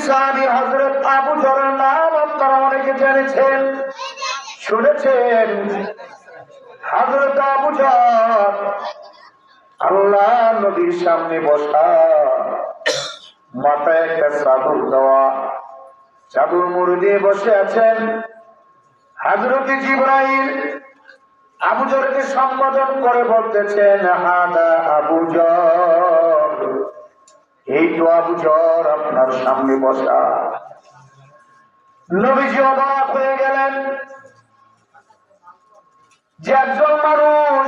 সাহাবী হযরত আবু যরের নাম আপনারা অনেকে জেনেছেন, শুনেছেন। হযরত আবু যর আল্লাহ নবীর সামনে বসা, মাথায় একটা চাদর দেওয়া, চাদর মুড়ি দিয়ে বসে আছেন। হযরত জিবরাইল আবু যরকে সম্বোধন করে বলতেছেন, হাদা আবু যর, এই তো আবু যর আপনার সামনে বসা। নবীজি অবাক হয়ে গেলেন যে একজন মানুষ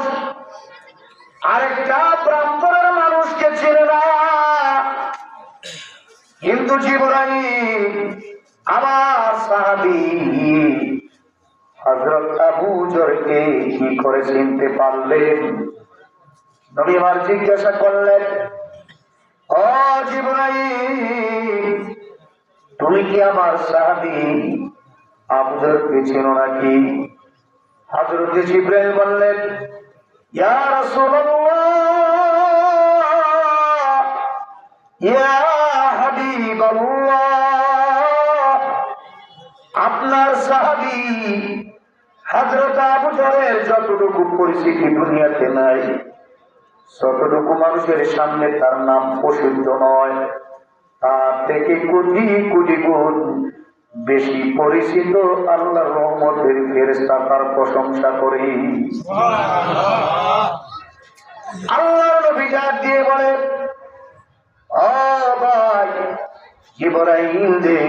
আরেকটা প্রান্তরের মানুষকে চেনে না, কিন্তু জিবরাইল আমার সাহাবী হযরত আবু যরকে কি করে চিনতে পারলেন? নবী আমার জিজ্ঞাসা করলেন, ও জিবরাইল, তুমি কি আমার সাহাবী আবু যরকে চেনো নাকি? হযরত জিবরাইল বললেন, ইয়া রাসূলুল্লাহ, ইয়া হাবিবাল্লাহ, আপনার সাহাবী হযরত আবু যরের যতটুকু পরিচিতি দুনিয়াতে নাই, যতটুকু মানুষের সামনে তার নাম প্রসিদ্ধ নয়, তার থেকে কোটি কোটি গুণ বেশি পরিচিত আল্লাহর রহমতের ফেরেশতা তার প্রশংসা করে। আল্লাহর নবী ডাক দিয়ে বলে, ও ভাই জিবরাইল রে,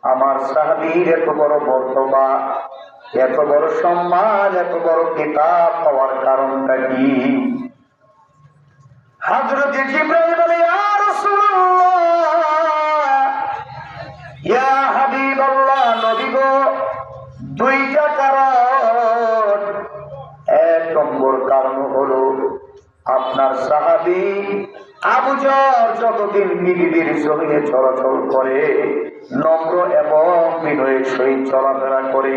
আমার সাহাবীর এত বড় মর্তবা, এত বড় সম্মান, এত বড় কিতাব পাওয়ার কারণটা কি? হযরত জিবরাইল বলে, ইয়া রাসূলুল্লাহ, ইয়া হাবিবাল্লাহ, নবী গো, দুইটা কারণ। এক নম্বর কারণ হলো আপনার সাহাবী আবু যর যতদিন পৃথিবীর জমিনে চলাচল করে নম্র এবং বিনয়ের সহিত চলাফেরা করে।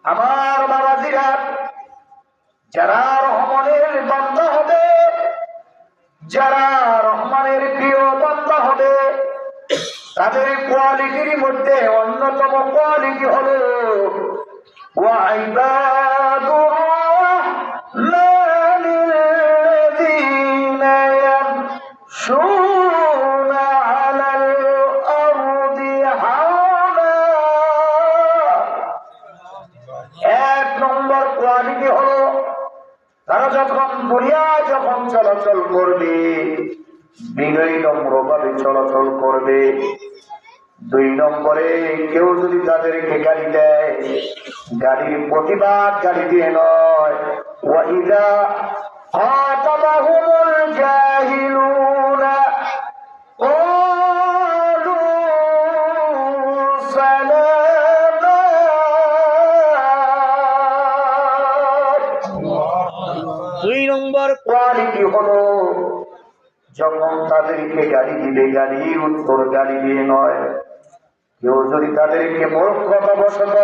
আমার বাবাজিরা, যারা রহমানের বান্দা হবে, যারা রহমানের প্রিয় বান্দা হবে, তাদের কোয়ালিটির মধ্যে অন্যতম কোয়ালিটি হলো ওয়াইবাদুর রাহমানিল্লাযীনা ইয়ামশুনা আলাল আরদি হাওনা। এক নম্বর কোয়ালিটি হলো তারা যখন দুনিয়ায় যখন চলাচল করবে বিনয়ী নম্রভাবে চলাচল করবে। দুই নম্বরে কেউ যদি তাদেরকে গালি দেয়, গালির প্রতিবাদ গালি দিয়ে নয়, ওয়াইদা খাতাবাহুমুল জাহিলুনা ক্বালু সালামা। দুই নম্বর কোয়ালিটি হলো যখন তাদেরকে গালি দিবে গালির উত্তর গালি দিয়ে নয়। কেউ যদি তাদেরকে মূর্খতা বশত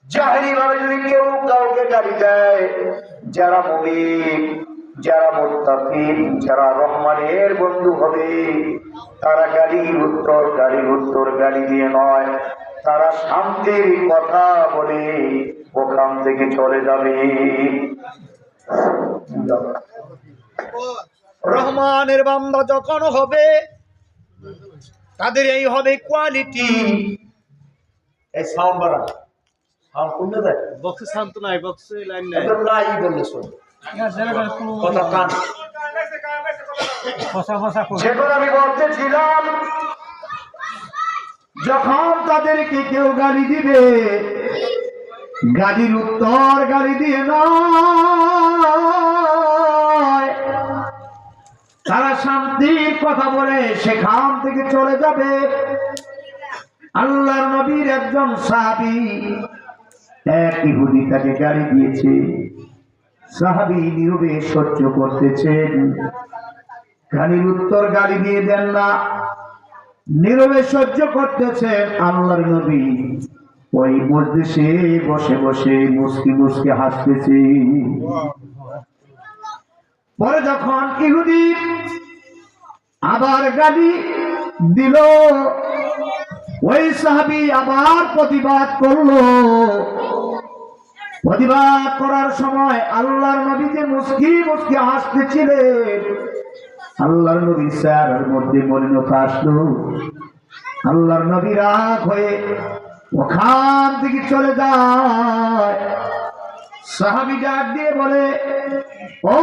জাহেলি ভাবে যদি কেউ কাউকে গালি দেয়, যারা মুমিন, যারা মুত্তাকিন, যারা রহমানের বন্ধু হবে, তারা গালির উত্তর গালি দিয়ে নয়, তারা শান্তির কথা বলে ওখান থেকে চলে যাবে। রহমানের বান্দা যখন হবে তাদের এই হবে কোয়ালিটি। এই সাউন্ড বাড়া, সাউন্ড কমে যায়, বক্সে শান্ত নাই, বক্সে লাইন নাই, একদম লাই বললে শোন কথা কান। যেটা আমি বলতেছিলাম, যখন তাদেরকে কেউ গালি দিবে, গালির উত্তর গালি দিয়ে নয়, তারা শান্তির কথা বলে সেখান থেকে চলে যাবে। আল্লাহর নবীর একজন সাহাবী এক ইহুদি তাকে গালি দিয়েছে, সাহাবী নীরবে সহ্য করতেছেন, গালির উত্তর গালি দিয়ে দেন না, নীরবে সহ্য করতেছেন। আল্লাহর নবী ওই মজলিসে বসে বসে মুস্কি মুস্কি হাসতেছে। পরে যখন ইহুদি আবার গালি দিল। ওই সাহাবী আবার প্রতিবাদ করলো। প্রতিবাদ করার সময় আল্লাহর নবী যে মুস্কি মুস্কি হাসতেছিলেন, আল্লাহর নবী চেহারার মধ্যে মলিনতা আসলো। আল্লাহর নবী রাগ হয়ে ওখান থেকে চলে যায়। সাহাবী ডাক দিয়ে বলে, ও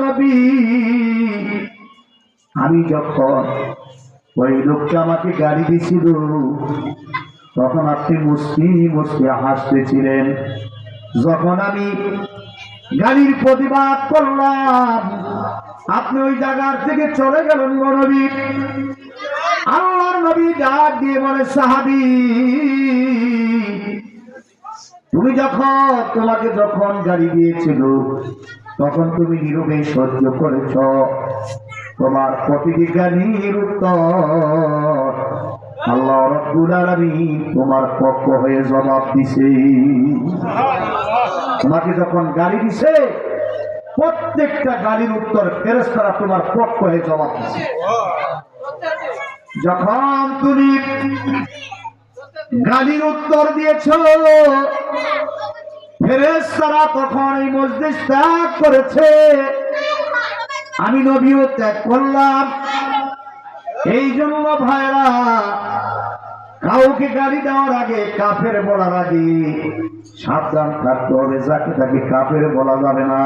নবী, আমি যখন ওই লোকটা আমাকে গালি দিছিল তখন আপনি মুস্কি মুস্কি হাসতেছিলেন। যখন আমি গালির প্রতিবাদ করলাম আপনি ওই জায়গার থেকে চলে গেলেন গো নবী। আল্লাহর নবী ডাক দিয়ে বলে, সাহাবী, তুমি তোমাকে যখন গালি দিয়েছিল তখন তুমি নীরবে সহ্য করেছ। তোমার প্রতিটি গালির উত্তর আল্লাহ রাব্বুল আলামিন তোমার পক্ষ হয়ে জবাব দিছে। তোমাকে যখন গালি দিছে প্রত্যেকটা গালির উত্তর ফেরেশতারা তোমার পক্ষ হয়ে জবাব দিছে। যখন তুমি গালির উত্তর দিয়েছ ফেরেশতারা তখন এই মজলিস ত্যাগ করেছে, আমি নবীও ত্যাগ করলাম। এই জন্য ভাইরা, কাউকে গালি দেওয়ার আগে, কাফের বলার আগে সাবধান থাকতে হবে। যাকে তাকে কাফের বলা যাবে না।